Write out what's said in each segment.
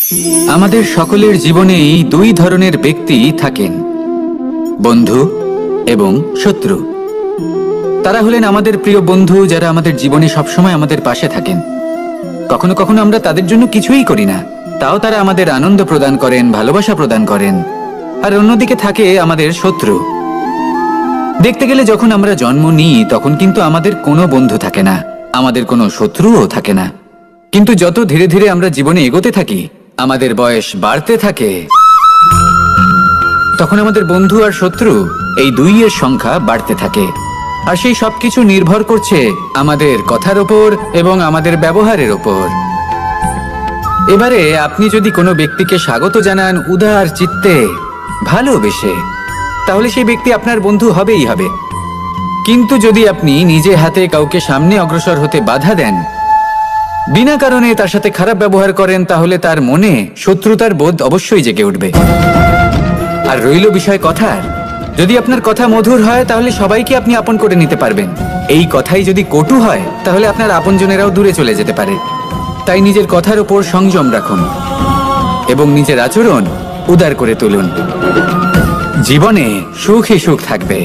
আমাদের সকলের জীবনেই দুই ধরনের ব্যক্তি থাকেন, বন্ধু এবং শত্রু। তারা হলেন আমাদের প্রিয় বন্ধু, যারা আমাদের জীবনে সবসময় আমাদের পাশে থাকেন। কখনো কখনো আমরা তাদের জন্য কিছুই করি না, তাও তারা আমাদের আনন্দ প্রদান করেন, ভালোবাসা প্রদান করেন। আর অন্যদিকে থাকে আমাদের শত্রু। দেখতে গেলে যখন আমরা জন্ম নিই তখন কিন্তু আমাদের কোনো বন্ধু থাকে না, আমাদের কোনো শত্রুও থাকে না। কিন্তু যত ধীরে ধীরে আমরা জীবনে এগোতে থাকি, আমাদের বয়স বাড়তে থাকে, তখন আমাদের বন্ধু আর শত্রু এই দুইয়ের সংখ্যা বাড়তে থাকে। আর সেই সবকিছু নির্ভর করছে আমাদের কথার ওপর এবং আমাদের ব্যবহারের ওপর। এবারে আপনি যদি কোনো ব্যক্তিকে স্বাগত জানান উদার চিত্তে, ভালোবেসে, তাহলে সেই ব্যক্তি আপনার বন্ধু হবেই হবে। কিন্তু যদি আপনি নিজে হাতে কাউকে সামনে অগ্রসর হতে বাধা দেন, বিনা কারণে তার সাথে খারাপ ব্যবহার করেন, তাহলে তার মনে শত্রুতার বোধ অবশ্যই জেগে উঠবে। আর রইল বিষয় কথার, যদি আপনার কথা মধুর হয় তাহলে সবাইকে আপনি আপন করে নিতে পারবেন। এই কথাই যদি কটু হয় তাহলে আপনার আপনজনেরাও দূরে চলে যেতে পারে। তাই নিজের কথার উপর সংযম রাখুন এবং নিজের আচরণ উদার করে তুলুন। জীবনে সুখই সুখ থাকবে।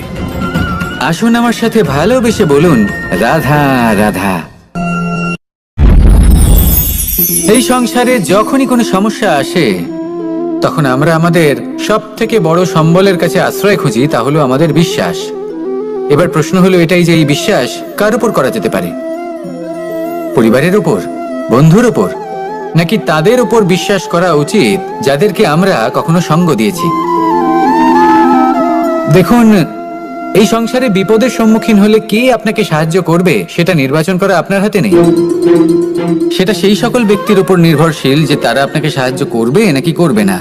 আসুন আমার সাথে ভালোবেসে বলুন, রাধা রাধা। এই সংসারে যখনই কোনো সমস্যা আসে তখন আমরা আমাদের সব থেকে বড় সম্বলের কাছে আশ্রয় খুঁজি, তা হলো আমাদের বিশ্বাস। এবার প্রশ্ন হলো এটাই যে এই বিশ্বাস কার উপর করা যেতে পারে? পরিবারের উপর, বন্ধুর উপর, নাকি তাদের উপর বিশ্বাস করা উচিত যাদেরকে আমরা কখনো সঙ্গ দিয়েছি? দেখুন, এই সংসারে বিপদের সম্মুখীন হলে কে আপনাকে সাহায্য করবে সেটা নির্বাচন করা আপনার হাতে নেই। সেটা সেই সকল ব্যক্তির উপর নির্ভরশীল যে তারা আপনাকে সাহায্য করবে নাকি করবে না।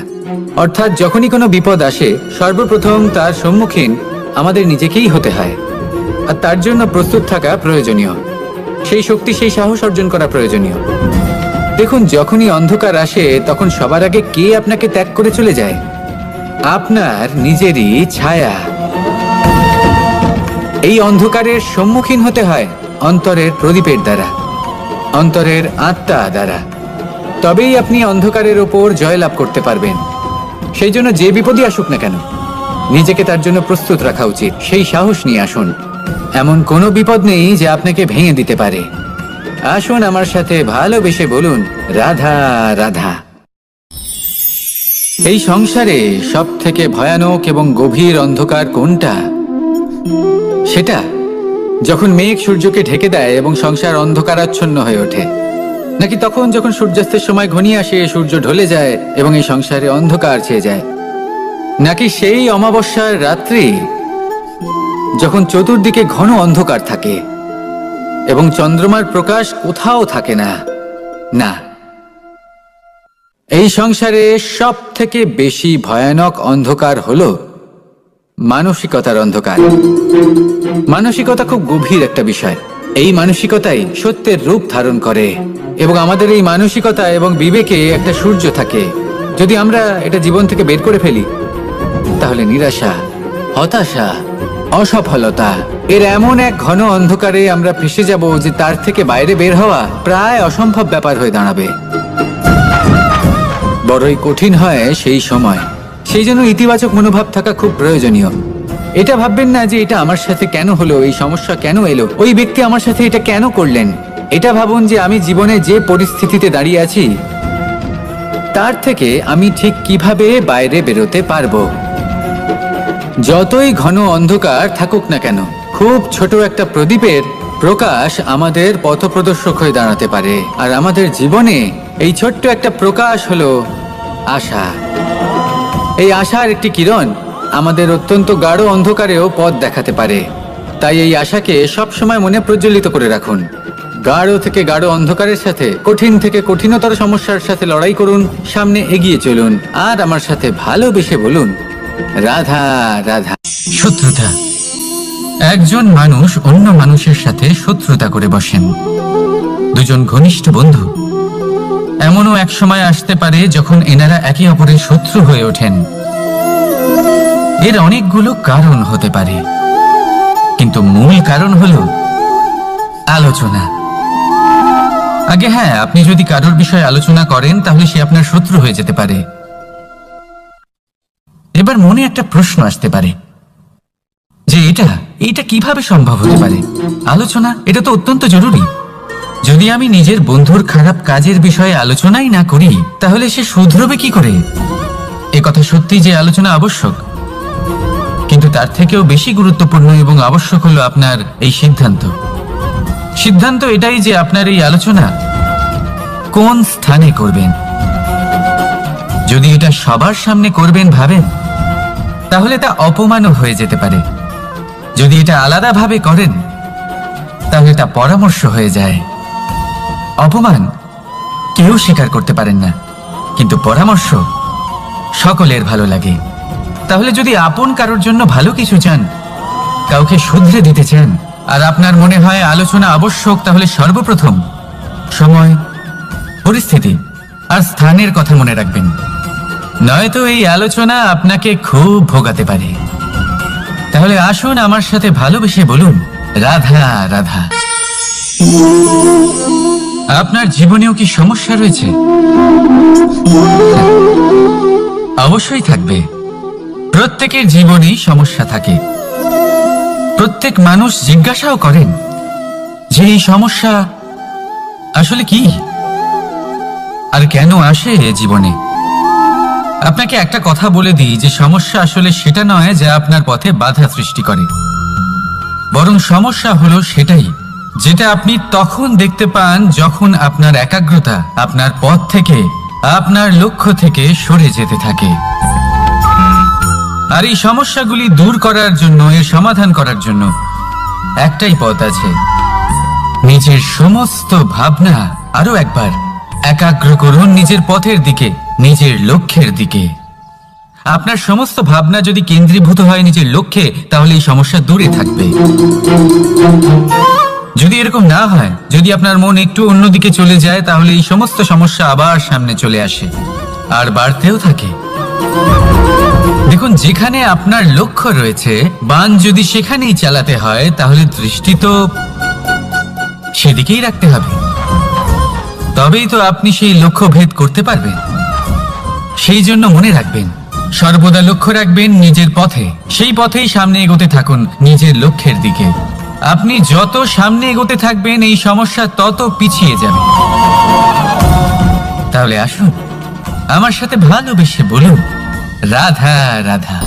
অর্থাৎ যখনই কোনো বিপদ আসে সর্বপ্রথম তার সম্মুখীন আমাদের নিজেকেই হতে হয়। আর তার জন্য প্রস্তুত থাকা প্রয়োজনীয়, সেই শক্তি, সেই সাহস অর্জন করা প্রয়োজনীয়। দেখুন, যখনই অন্ধকার আসে তখন সবার আগে কে আপনাকে ত্যাগ করে চলে যায়? আপনার নিজেরই ছায়া। এই অন্ধকারের সম্মুখীন হতে হয় অন্তরের প্রদীপের দ্বারা, অন্তরের আত্মা দ্বারা। তবেই আপনি অন্ধকারের ওপর জয়লাভ করতে পারবেন। সেই জন্য যে বিপদই আসুক না কেন, নিজেকে তার জন্য প্রস্তুত রাখা উচিত। সেই সাহস নিয়ে আসুন। এমন কোনো বিপদ নেই যে আপনাকে ভেঙে দিতে পারে। আসুন আমার সাথে ভালোবেসে বলুন, রাধা রাধা। এই সংসারে সব থেকে ভয়ানক এবং গভীর অন্ধকার কোনটা? সেটা যখন মেঘ সূর্যকে ঢেকে দেয় এবং সংসার অন্ধকারাচ্ছন্ন হয়ে ওঠে, নাকি তখন যখন সূর্যাস্তের সময় ঘনিয়ে আসে, সূর্য ঢলে যায় এবং এই সংসারে অন্ধকার ছেয়ে যায়, নাকি সেই অমাবস্যার রাত্রি যখন চতুর্দিকে ঘন অন্ধকার থাকে এবং চন্দ্রমার প্রকাশ কোথাও থাকে না? না, এই সংসারে সব থেকে বেশি ভয়ানক অন্ধকার হলো মানসিকতার অন্ধকার। মানসিকতা খুব গভীর একটা বিষয়। এই মানসিকতাই সত্যের রূপ ধারণ করে এবং আমাদের এই মানসিকতা এবং বিবেকে একটা সূর্য থাকে। যদি আমরা এটা জীবন থেকে বের করে ফেলি তাহলে নিরাশা, হতাশা, অসফলতা এর এমন এক ঘন অন্ধকারে আমরা ফেসে যাব যে তার থেকে বাইরে বের হওয়া প্রায় অসম্ভব ব্যাপার হয়ে দাঁড়াবে। বড়ই কঠিন হয় সেই সময়। সেই জন্য ইতিবাচক মনোভাব থাকা খুব প্রয়োজনীয়। এটা ভাববেন না যে এটা আমার সাথে কেন হলো, এই সমস্যা কেন এলো, ওই ব্যক্তি আমার সাথে এটা কেন করলেন। এটা ভাবুন যে আমি জীবনে যে পরিস্থিতিতে দাঁড়িয়ে আছি তার থেকে আমি ঠিক কিভাবে বাইরে বেরোতে পারবো। যতই ঘন অন্ধকার থাকুক না কেন, খুব ছোট একটা প্রদীপের প্রকাশ আমাদের পথপ্রদর্শক হয়ে দাঁড়াতে পারে। আর আমাদের জীবনে এই ছোট্ট একটা প্রকাশ হলো আশা। এই আশার একটি কিরণ আমাদের অত্যন্ত গাঢ় অন্ধকারেও পথ দেখাতে পারে। তাই এই আশাকে সবসময় মনে প্রজ্বলিত করে রাখুন। গাঢ় থেকে গাঢ় অন্ধকারের সাথে, কঠিন থেকে কঠিনতর সমস্যার সাথে লড়াই করুন, সামনে এগিয়ে চলুন। আর আমার সাথে ভালোবেসে বলুন, রাধা রাধা। শত্রুতা। একজন মানুষ অন্য মানুষের সাথে শত্রুতা করে বসেন। দুজন ঘনিষ্ঠ বন্ধু। এমনও এক সময় আসতে পারে যখন এনারা একে অপরের শত্রু হয়ে ওঠেন। এর অনেকগুলো কারণ হতে পারে, কিন্তু মূল কারণ হলো আলোচনা। আগে হ্যাঁ, আপনি যদি কারোর বিষয়ে আলোচনা করেন তাহলে সে আপনার শত্রু হয়ে যেতে পারে। এবার মনে একটা প্রশ্ন আসতে পারে যে এটা কিভাবে সম্ভব হতে পারে। আলোচনা এটা তো অত্যন্ত জরুরি। যদি আমি নিজের বন্ধুর খারাপ কাজের বিষয়ে আলোচনাই না করি তাহলে সে শুধরবে কি করে? এ কথা সত্যি যে আলোচনা আবশ্যক, কিন্তু তার থেকেও বেশি গুরুত্বপূর্ণ এবং আবশ্যক হলো আপনার এই সিদ্ধান্ত এটাই যে আপনার এই আলোচনা কোন স্থানে করবেন। যদি এটা সবার সামনে করবেন ভাবেন তাহলে তা অপমানও হয়ে যেতে পারে। যদি এটা আলাদাভাবে করেন তাহলে তা পরামর্শ হয়ে যায়। অপমান কেউ স্বীকার করতে পারেন না, কিন্তু পরামর্শ সকলের ভালো লাগে। তাহলে যদি আপন কারোর জন্য ভালো কিছু চান, কাউকে শুধরে দিতে চান, আর আপনার মনে হয় আলোচনা আবশ্যক, তাহলে সর্বপ্রথম সময়, পরিস্থিতি আর স্থানের কথা মনে রাখবেন। নয়তো এই আলোচনা আপনাকে খুব ভোগাতে পারে। তাহলে আসুন আমার সাথে ভালোবেসে বলুন, রাধা রাধা। আপনার জীবনেও কি সমস্যা রয়েছে? অবশ্যই থাকবে। প্রত্যেকের জীবনেই সমস্যা থাকে। প্রত্যেক মানুষ জিজ্ঞাসাও করেন যে এই সমস্যা আসলে কি আর কেন আসে জীবনে। আপনাকে একটা কথা বলে দিই যে সমস্যা আসলে সেটা নয় যা আপনার পথে বাধা সৃষ্টি করে, বরং সমস্যা হলো সেটাই যেটা আপনি তখন দেখতে পান যখন আপনার একাগ্রতা আপনার পথ থেকে, আপনার লক্ষ্য থেকে সরে যেতে থাকে। আর এই সমস্যাগুলি দূর করার জন্য, এর সমাধান করার জন্য একটাই পথ আছে, নিজের সমস্ত ভাবনা আরো একবার একাগ্র করুন নিজের পথের দিকে, নিজের লক্ষ্যের দিকে। আপনার সমস্ত ভাবনা যদি কেন্দ্রীভূত হয় নিজের লক্ষ্যে, তাহলে এই সমস্যা দূরে থাকবে। যদি এরকম না হয়, যদি আপনার মন একটু অন্যদিকে চলে যায়, তাহলে এই সমস্ত সমস্যা আবার সামনে চলে আসে আর বাড়তেও থাকে। দেখুন, যেখানে আপনার লক্ষ্য রয়েছে, বান যদি সেখানেই চালাতে হয়, তাহলে দৃষ্টি তো সেদিকেই রাখতে হবে। তবেই তো আপনি সেই লক্ষ্য ভেদ করতে পারবেন। সেই জন্য মনে রাখবেন, সর্বদা লক্ষ্য রাখবেন নিজের পথে, সেই পথেই সামনে এগোতে থাকুন নিজের লক্ষ্যের দিকে। আপনি যত সামনে এগোতে থাকবেন এই সমস্যা তত পিছিয়ে যাবে। তাহলে আসুন আমার সাথে ভালোবেসে বলুন, রাধা রাধা।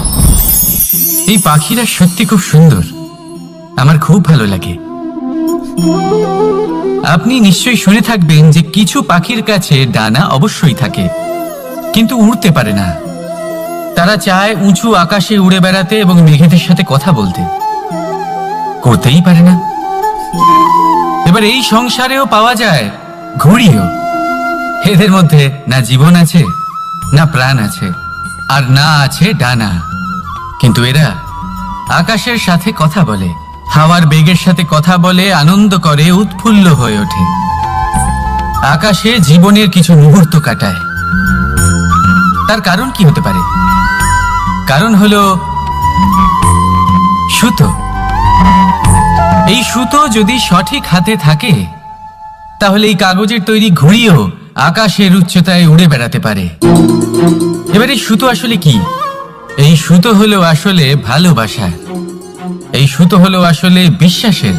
এই পাখিরা সত্যি খুব সুন্দর, আমার খুব ভালো লাগে। আপনি নিশ্চয়ই শুনে থাকবেন যে কিছু পাখির কাছে ডানা অবশ্যই থাকে, কিন্তু উড়তে পারে না। তারা চায় উঁচু আকাশে উড়ে বেড়াতে এবং মেঘেদের সাথে কথা বলতে, করতেই পারে না। এবার এই সংসারেও পাওয়া যায় ঘুড়িও। এদের মধ্যে না জীবন আছে, না প্রাণ আছে, আর না আছে ডানা, কিন্তু এরা আকাশের সাথে কথা বলে, হাওয়ার বেগের সাথে কথা বলে, আনন্দ করে, উৎফুল্ল হয়ে ওঠে, আকাশে জীবনের কিছু মুহূর্ত কাটায়। তার কারণ কি হতে পারে? কারণ হলো সুতো। এই সুতো যদি সঠিক হাতে থাকে, তাহলে এই কাগজের তৈরি ঘুড়িও আকাশের উচ্চতায় উড়ে বেড়াতে পারে। এবার এই সুতো আসলে কি? এই সুতো হলো আসলে ভালোবাসা, এই সুতো হলো আসলে বিশ্বাসের।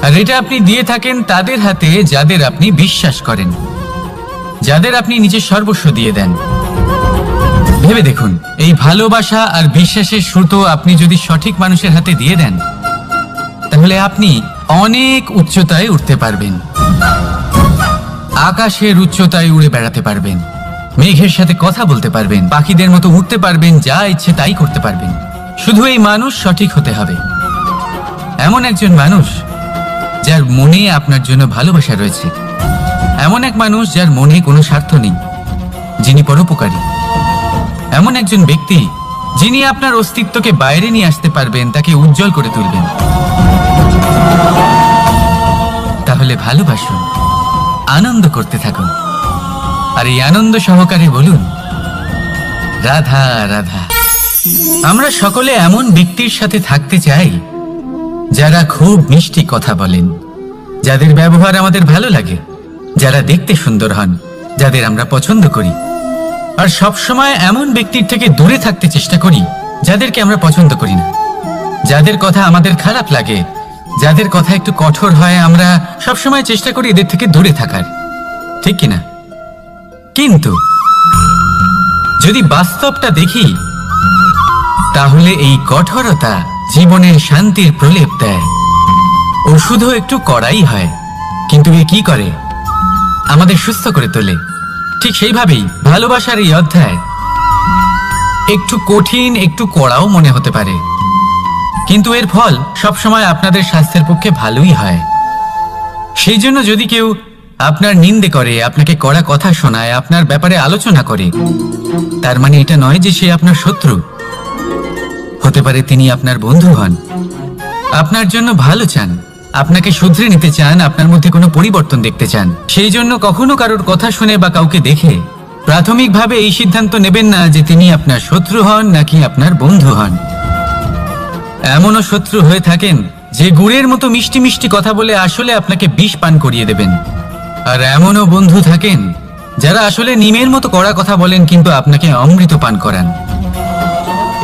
আর এটা আপনি দিয়ে থাকেন তাদের হাতে যাদের আপনি বিশ্বাস করেন, যাদের আপনি নিজের সর্বস্ব দিয়ে দেন। ভেবে দেখুন, এই ভালোবাসা আর বিশ্বাসের সুতো আপনি যদি সঠিক মানুষের হাতে দিয়ে দেন, তাহলে আপনি অনেক উচ্চতায় উঠতে পারবেন, আকাশের উচ্চতায় উড়ে বেড়াতে পারবেন, মেঘের সাথে কথা বলতে পারবেন, পাখিদের মতো উঠতে পারবেন, যা ইচ্ছে তাই করতে পারবেন। শুধু এই মানুষ সঠিক হতে হবে, এমন একজন মানুষ যার মনে আপনার জন্য ভালোবাসা রয়েছে, এমন এক মানুষ যার মনে কোনো স্বার্থ নেই, যিনি পরোপকারী, এমন একজন ব্যক্তি যিনি আপনার অস্তিত্বকে বাইরে নিয়ে আসতে পারবেন, তাকে উজ্জ্বল করে তুলবেন। তাহলে ভালোবাসুন, আনন্দ করতে থাকুন, আর এই আনন্দ সহকারে বলুন, রাধা রাধা। আমরা সকলে এমন ব্যক্তির সাথে থাকতে চাই যারা খুব মিষ্টি কথা বলেন, যাদের ব্যবহার আমাদের ভালো লাগে, যারা দেখতে সুন্দর হন, যাদের আমরা পছন্দ করি। আর সবসময় এমন ব্যক্তির থেকে দূরে থাকতে চেষ্টা করি যাদেরকে আমরা পছন্দ করি না, যাদের কথা আমাদের খারাপ লাগে, যাদের কথা একটু কঠোর হয়। আমরা সবসময় চেষ্টা করি এদের থেকে দূরে থাকার, ঠিক কিনা? কিন্তু যদি বাস্তবটা দেখি, তাহলে এই কঠোরতা জীবনে শান্তির প্রলেপ দেয়। ওষুধও একটু কড়াই হয়, কিন্তু এ কি করে? আমাদের সুস্থ করে তোলে। ঠিক সেইভাবেই ভালোবাসার এই অধ্যায় একটু কঠিন, একটু কড়াও মনে হতে পারে, কিন্তু এর ফল সবসময় আপনাদের স্বাস্থ্যের পক্ষে ভালোই হয়। সেই জন্য যদি কেউ আপনার নিন্দে করে, আপনাকে কড়া কথা শোনায়, আপনার ব্যাপারে আলোচনা করে, তার মানে এটা নয় যে সে আপনার শত্রু। হতে পারে তিনি আপনার বন্ধু হন, আপনার জন্য ভালো চান, আপনাকে শুধরে নিতে চান, আপনার মধ্যে কোনো পরিবর্তন দেখতে চান। সেই জন্য কখনো কারোর কথা শুনে বা কাউকে দেখে প্রাথমিকভাবে এই সিদ্ধান্ত নেবেন না যে তিনি আপনার শত্রু হন নাকি আপনার বন্ধু হন। এমনও শত্রু হয়ে থাকেন যে গুড়ের মতো মিষ্টি মিষ্টি কথা বলে আসলে আপনাকে বিষ পান করিয়ে দেবেন। আর এমনও বন্ধু থাকেন যারা আসলে নিমের মতো কড়া কথা বলেন কিন্তু আপনাকে অমৃত পান করান।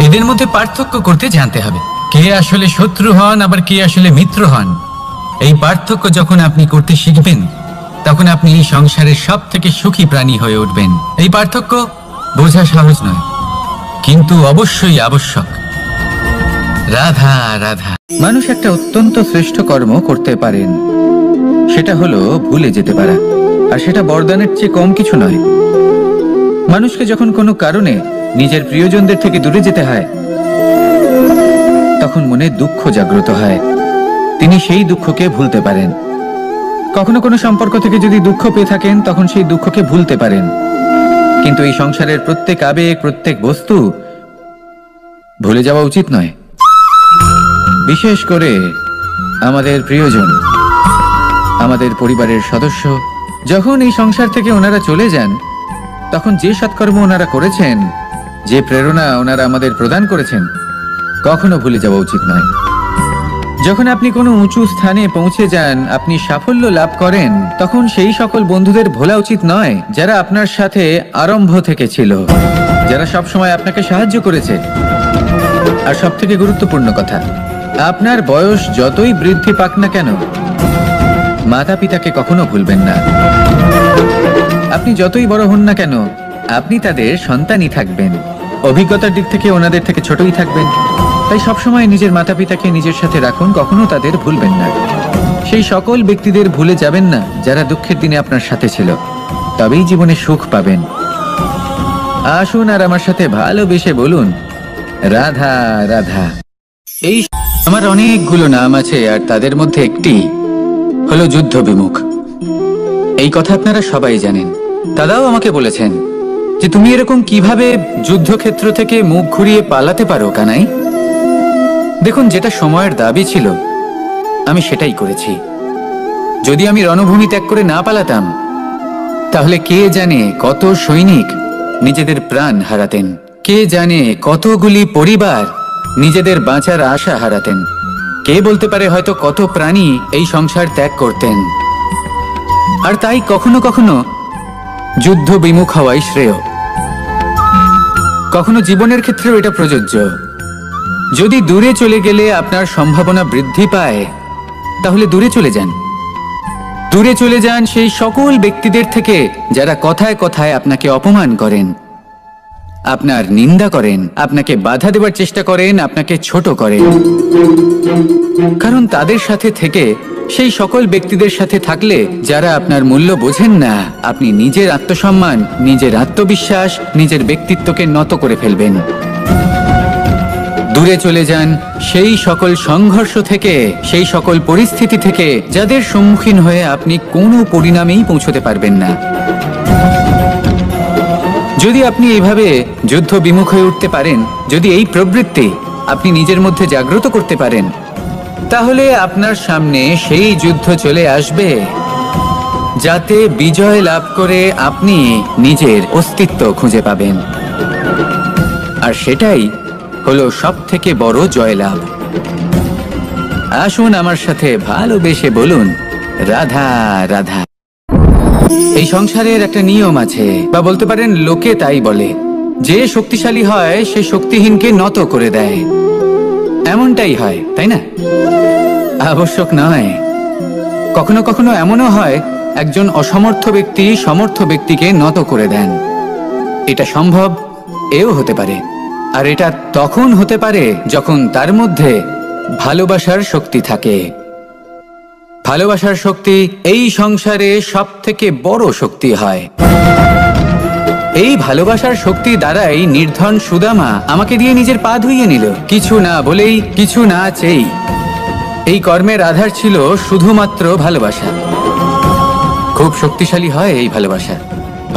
এদের মধ্যে পার্থক্য করতে জানতে হবে, কে আসলে শত্রু হন আবার কে আসলে মিত্র হন। এই পার্থক্য যখন আপনি করতে শিখবেন, তখন আপনি এই সংসারের সব থেকে সুখী প্রাণী হয়ে উঠবেন। এই পার্থক্য বোঝা সহজ নয়, কিন্তু অবশ্যই আবশ্যক। রাধা রাধা। মানুষ একটা অত্যন্ত শ্রেষ্ঠ কর্ম করতে পারেন, সেটা হলো ভুলে যেতে পারা। আর সেটা বরদানের চেয়ে কম কিছু নয়। মানুষকে যখন কোনো কারণে নিজের প্রিয়জনদের থেকে দূরে যেতে হয়, তখন মনে দুঃখ জাগ্রত হয়। তিনি সেই দুঃখকে ভুলতে পারেন। কখনো কোনো সম্পর্ক থেকে যদি দুঃখ পেয়ে থাকেন, তখন সেই দুঃখকে ভুলতে পারেন। কিন্তু এই সংসারের প্রত্যেক আবেগ, প্রত্যেক বস্তু ভুলে যাওয়া উচিত নয়। বিশেষ করে আমাদের প্রিয়জন, আমাদের পরিবারের সদস্য। যখন এই সংসার থেকে ওনারা চলে যান, তখন যে সৎকর্ম ওনারা করেছেন, যে প্রেরণা ওনারা আমাদের প্রদান করেছেন, কখনো ভুলে যাওয়া উচিত নয়। যখন আপনি কোনো উঁচু স্থানে পৌঁছে যান, আপনি সাফল্য লাভ করেন, তখন সেই সকল বন্ধুদের ভোলা উচিত নয় যারা আপনার সাথে আরম্ভ থেকে ছিল, যারা সবসময় আপনাকে সাহায্য করেছে। আর সব থেকে গুরুত্বপূর্ণ কথা, আপনার বয়স যতই বৃদ্ধি পাক না কেন, মাতা পিতাকে কখনো ভুলবেন না। আপনি যতই বড় হন না কেন, আপনি তাদের সন্তানই থাকবেন। অভিজ্ঞতার দিক থেকে ওনাদের থেকে ছোটই থাকবেন। তাই সবসময় নিজের মাতা পিতাকে নিজের সাথে রাখুন, কখনো তাদের ভুলবেন না। সেই সকল ব্যক্তিদের ভুলে যাবেন না যারা দুঃখের দিনে আপনার সাথে ছিল, তবেই জীবনে সুখ পাবেন। আসুন আর আমার সাথে ভালোবেসে বলুন, রাধা রাধা। এই আমার অনেকগুলো নাম আছে, আর তাদের মধ্যে একটি হলো যুদ্ধ বিমুখ। এই কথা আপনারা সবাই জানেন। দাদাও আমাকে বলেছেন যে তুমি এরকম কিভাবে যুদ্ধক্ষেত্র থেকে মুখ ঘুরিয়ে পালাতে পারো কানাই। দেখুন, যেটা সময়ের দাবি ছিল আমি সেটাই করেছি। যদি আমি রণভূমি ত্যাগ করে না পালাতাম, তাহলে কে জানে কত সৈনিক নিজেদের প্রাণ হারাতেন, কে জানে কতগুলি পরিবার নিজেদের বাঁচার আশা হারাতেন, কে বলতে পারে হয়তো কত প্রাণী এই সংসার ত্যাগ করতেন। আর তাই কখনো কখনো যুদ্ধ বিমুখ হওয়াই শ্রেয়। কখনো জীবনের ক্ষেত্রেও এটা প্রযোজ্য। যদি দূরে চলে গেলে আপনার সম্ভাবনা বৃদ্ধি পায়, তাহলে দূরে চলে যান। দূরে চলে যান সেই সকল ব্যক্তিদের থেকে যারা কথায় কথায় আপনাকে অপমান করেন, আপনার নিন্দা করেন, আপনাকে বাধা দেবার চেষ্টা করেন, আপনাকে ছোট করেন। কারণ তাদের সাথে থেকে, সেই সকল ব্যক্তিদের সাথে থাকলে যারা আপনার মূল্য বোঝেন না, আপনি নিজের আত্মসম্মান, নিজের আত্মবিশ্বাস, নিজের ব্যক্তিত্বকে নত করে ফেলবেন। দূরে চলে যান সেই সকল সংঘর্ষ থেকে, সেই সকল পরিস্থিতি থেকে যাদের সম্মুখীন হয়ে আপনি কোনো পরিণামেই পৌঁছতে পারবেন না। যদি আপনি এইভাবে যুদ্ধ বিমুখ হয়ে উঠতে পারেন, যদি এই প্রবৃত্তি আপনি নিজের মধ্যে জাগ্রত করতে পারেন, তাহলে আপনার সামনে সেই যুদ্ধ চলে আসবে যাতে বিজয় লাভ করে আপনি নিজের অস্তিত্ব খুঁজে পাবেন। আর সেটাই হলো সব থেকে বড় জয়লাভ। আসুন আমার সাথে ভালোবেসে বলুন, রাধা রাধা। এই সংসারের একটা নিয়ম আছে, বা বলতে পারেন লোকে তাই বলে, যে শক্তিশালী হয় সে শক্তিহীনকে নত করে দেয়। এমনটাই হয়, তাই না? আবশ্যক নয়, কখনো কখনো এমনও হয় একজন অসমর্থ ব্যক্তি সমর্থ ব্যক্তিকে নত করে দেন। এটা সম্ভব, এও হতে পারে। আর এটা তখন হতে পারে যখন তার মধ্যে ভালোবাসার শক্তি থাকে। ভালোবাসার শক্তি এই সংসারে সব থেকে বড় শক্তি হয়। এই ভালোবাসার শক্তি দ্বারাই নির্ধন সুদামা আমাকে দিয়ে নিজের পা ধুইয়ে নিল, কিছু না বলেই, কিছু না চেয়েই। এই কর্মের আধার ছিল শুধুমাত্র ভালোবাসা। খুব শক্তিশালী হয় এই ভালোবাসা।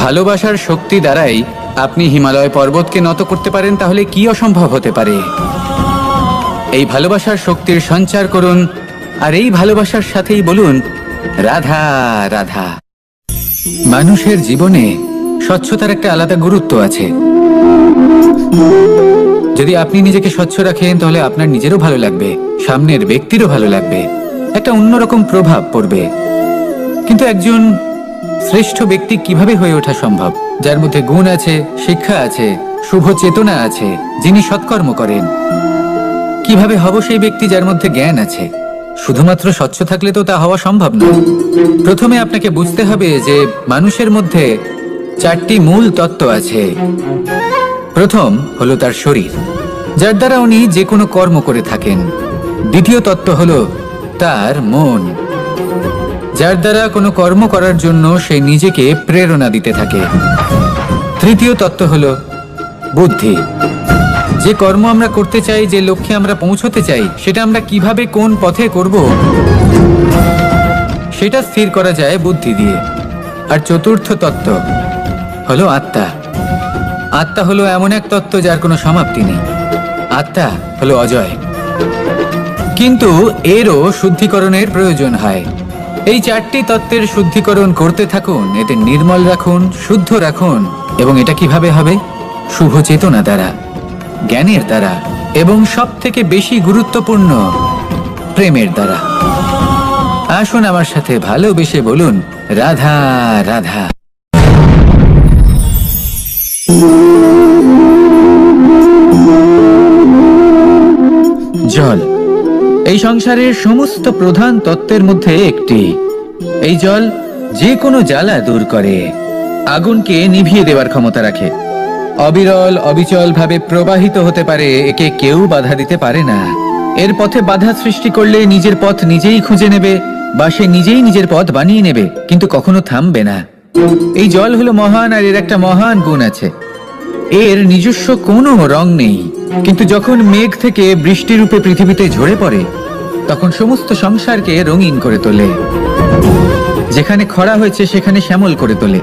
ভালোবাসার শক্তি দ্বারাই আপনি হিমালয় পর্বতকে নত করতে পারেন, তাহলে কি অসম্ভব হতে পারে? এই ভালোবাসার শক্তির সঞ্চার করুন, আর এই ভালোবাসার সাথেই বলুন রাধা রাধা। মানুষের জীবনে স্বচ্ছতার একটা আলাদা গুরুত্ব আছে। যদি আপনি নিজেকে স্বচ্ছ রাখেন তাহলে আপনার নিজেরও ভালো লাগবে, সামনের ব্যক্তিরও ভালো লাগবে, একটা অন্যরকম প্রভাব পড়বে। কিন্তু একজন শ্রেষ্ঠ ব্যক্তি কিভাবে হয়ে ওঠা সম্ভব? যার মধ্যে গুণ আছে, শিক্ষা আছে, শুভ চেতনা আছে, যিনি সৎকর্ম করেন। কিভাবে হব সেই ব্যক্তি যার মধ্যে জ্ঞান আছে? শুধুমাত্র স্বচ্ছ থাকলে তো তা হওয়া সম্ভব নয়। প্রথমে আপনাকে বুঝতে হবে যে মানুষের মধ্যে 4টি মূল তত্ত্ব আছে। প্রথম হলো তার শরীর, যার দ্বারা উনি যে কোনো কর্ম করে থাকেন। দ্বিতীয় তত্ত্ব হলো তার মন, যার দ্বারা কোনো কর্ম করার জন্য সে নিজেকে প্রেরণা দিতে থাকে। তৃতীয় তত্ত্ব হলো বুদ্ধি, যে কর্ম আমরা করতে চাই, যে লক্ষ্যে আমরা পৌঁছতে চাই, সেটা আমরা কিভাবে কোন পথে করব সেটা স্থির করা যায় বুদ্ধি দিয়ে। আর চতুর্থ তত্ত্ব হলো আত্মা। আত্মা হলো এমন এক তত্ত্ব যার কোনো সমাপ্তি নেই। আত্মা হলো অজয়। কিন্তু এরও শুদ্ধিকরণের প্রয়োজন হয়। এই 4টি তত্ত্বের শুদ্ধিকরণ করতে থাকুন, এতে নির্মল রাখুন, শুদ্ধ রাখুন। এবং এটা কিভাবে হবে? শুভ চেতনা দ্বারা, জ্ঞানের দ্বারা, এবং সব থেকে বেশি গুরুত্বপূর্ণ প্রেমের দ্বারা। আসুন আমার সাথে ভালোবেসে বলুন রাধা রাধা। জল এই সংসারের সমস্ত প্রধান তত্ত্বের মধ্যে একটি। এই জল যে কোনো জ্বালা দূর করে, আগুনকে নিভিয়ে দেওয়ার ক্ষমতা রাখে, অবিরল অবিচল ভাবে প্রবাহিত হতে পারে, একে কেউ বাধা দিতে পারে না। এর পথে বাধা সৃষ্টি করলে নিজের পথ নিজেই খুঁজে নেবে, বা সে নিজেই নিজের পথ বানিয়ে নেবে, কিন্তু কখনো থামবে না। এই জল হলো মহান, আর এর একটা মহান গুণ আছে, এর নিজস্ব কোনো রং নেই। কিন্তু যখন মেঘ থেকে বৃষ্টি রূপে পৃথিবীতে ঝরে পড়ে, তখন সমস্ত সংসারকে রঙিন করে তোলে। যেখানে খরা হয়েছে সেখানে শ্যামল করে তোলে,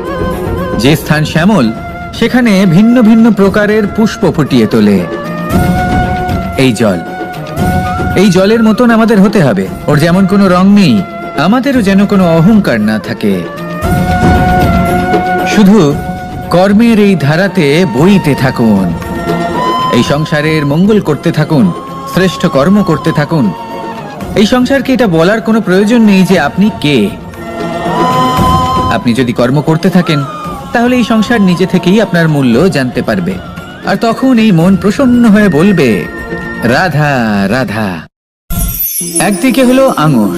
যে স্থান শ্যামল সেখানে ভিন্ন ভিন্ন প্রকারের পুষ্প ফুটিয়ে তোলে। এই জল, এই জলের মতন আমাদের হতে হবে। ওর যেমন কোনো রং নেই, আমাদেরও যেন কোনো অহংকার না থাকে। শুধু কর্মের এই ধারাতে বইতে থাকুন, এই সংসারের মঙ্গল করতে থাকুন, শ্রেষ্ঠ কর্ম করতে থাকুন। এই সংসারকে এটা বলার কোনো প্রয়োজন নেই যে আপনি কে। আপনি যদি কর্ম করতে থাকেন তাহলে এই সংসার নিজে থেকেই আপনার মূল্য জানতে পারবে, আর তখন এই মন প্রসন্ন হয়ে বলবে রাধা রাধা। একদিকে হলো আঙুর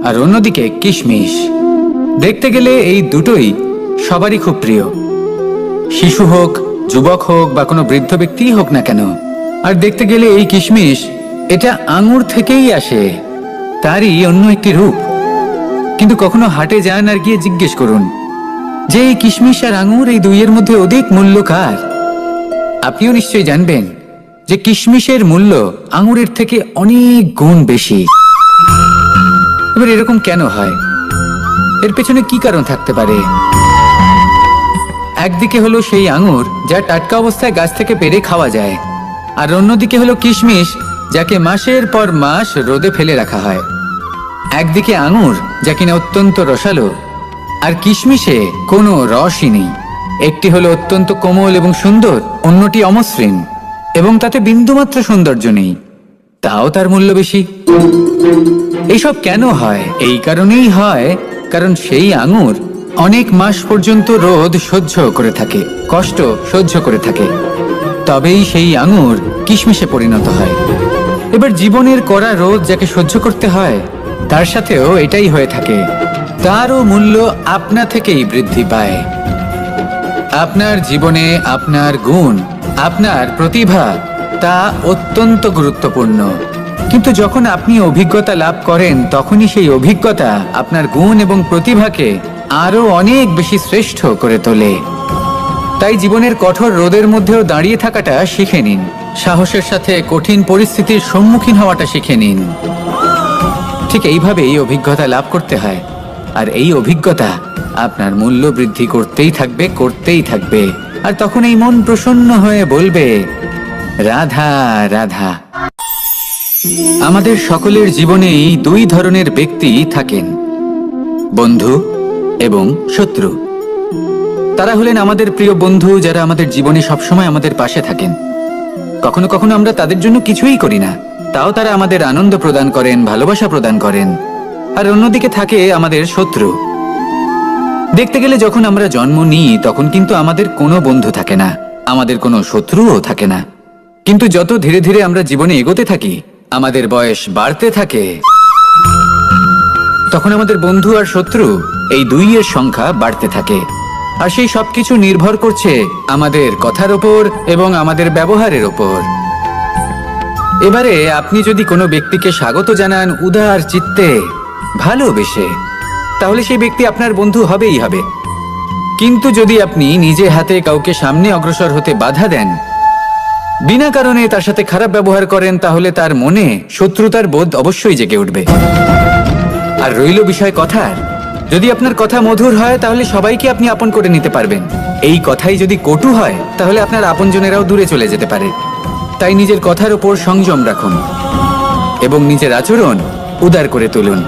আর অন্যদিকে কিশমিশ। দেখতে গেলে এই দুটোই সবারই খুব প্রিয়, শিশু হোক, যুবক হোক, বা কোনো বৃদ্ধ ব্যক্তি হোক না কেন। আর দেখতে গেলে এই কিশমিশ, এটা আঙুর থেকেই আসে, তারই অন্য একটি রূপ। কিন্তু কখনো হাটে যান আর গিয়ে জিজ্ঞেস করুন যে এই কিশমিশ আর আঙুর, এই দুইয়ের মধ্যে অধিক মূল্য কার? আপনিও নিশ্চয়ই জানবেন যে কিশমিশের মূল্য আঙুরের থেকে অনেক গুণ বেশি। এবার এরকম কেন হয়? এর পেছনে কি কারণ থাকতে পারে? একদিকে হলো সেই আঙুর যা টাটকা অবস্থায় গাছ থেকে পেড়ে খাওয়া যায়, আর অন্যদিকে হলো কিশমিশ যাকে মাসের পর মাস রোদে ফেলে রাখা হয়। একদিকে আঙুর যা কিনা অত্যন্ত রসালো, আর কিশমিশে কোনো রসই নেই। একটি হলো অত্যন্ত কোমল এবং সুন্দর, অন্যটি অমসৃণ এবং তাতে বিন্দুমাত্র সৌন্দর্য নেই, তাও তার মূল্য বেশি। এইসব কেন হয়? এই কারণেই হয় কারণ সেই আঙুর অনেক মাস পর্যন্ত রোদ সহ্য করে থাকে, কষ্ট সহ্য করে থাকে, তবেই সেই আঙুর কিশমিশে পরিণত হয়। এবার জীবনের কড়া রোদ যাকে সহ্য করতে হয়, তার সাথেও এটাই হয়ে থাকে। তারও মূল্য আপনা থেকেই বৃদ্ধি পায়। আপনার জীবনে আপনার গুণ, আপনার প্রতিভা, তা অত্যন্ত গুরুত্বপূর্ণ। কিন্তু যখন আপনি অভিজ্ঞতা লাভ করেন, তখনই সেই অভিজ্ঞতা আপনার গুণ এবং প্রতিভাকে আরো অনেক বেশি শ্রেষ্ঠ করে তোলে। তাই জীবনের কঠোর রোদের মধ্যেও দাঁড়িয়ে থাকাটা শিখে নিন, সাহসের সাথে কঠিন পরিস্থিতির সম্মুখীন হওয়াটা শিখে নিন। ঠিক এইভাবেই অভিজ্ঞতা লাভ করতে হয়, আর এই অভিজ্ঞতা আপনার মূল্য বৃদ্ধি করতেই থাকবে, করতেই থাকবে। আর তখন এই মন প্রসন্ন হয়ে বলবে, রাধা রাধা। আমাদের সকলের জীবনেই দুই ধরনের ব্যক্তি থাকেন, বন্ধু এবং শত্রু। তারা হলেন আমাদের প্রিয় বন্ধু, যারা আমাদের জীবনে সবসময় আমাদের পাশে থাকেন। কখনো কখনো আমরা তাদের জন্য কিছুই করি না, তাও তারা আমাদের আনন্দ প্রদান করেন, ভালোবাসা প্রদান করেন। আর অন্যদিকে থাকে আমাদের শত্রু। দেখতে গেলে যখন আমরা জন্ম নিই, তখন কিন্তু আমাদের কোনো বন্ধু থাকে না, আমাদের কোনো শত্রুও থাকে না। কিন্তু যত ধীরে ধীরে আমরা জীবনে এগোতে থাকি, আমাদের বয়স বাড়তে থাকে, তখন আমাদের বন্ধু আর শত্রু এই দুইয়ের সংখ্যা বাড়তে থাকে। আর সেই সবকিছু নির্ভর করছে আমাদের কথার ওপর এবং আমাদের ব্যবহারের ওপর। এবারে আপনি যদি কোনো ব্যক্তিকে স্বাগত জানান উদার চিত্তে, ভালোবেসে, তাহলে সেই ব্যক্তি আপনার বন্ধু হবেই হবে। কিন্তু যদি আপনি নিজে হাতে কাউকে সামনে অগ্রসর হতে বাধা দেন, বিনা কারণে তার সাথে খারাপ ব্যবহার করেন, তাহলে তার মনে শত্রুতার বোধ অবশ্যই জেগে উঠবে। আর রইল বিষয় কথার, যদি আপনার কথা মধুর হয়, তাহলে সবাইকে আপনি আপন করে নিতে পারবেন। এই কথাই যদি কটু হয়, তাহলে আপনার আপনজনেরাও দূরে চলে যেতে পারে। তাই নিজের কথার উপর সংযম রাখুন এবং নিজের আচরণ উদার করে তুলুন।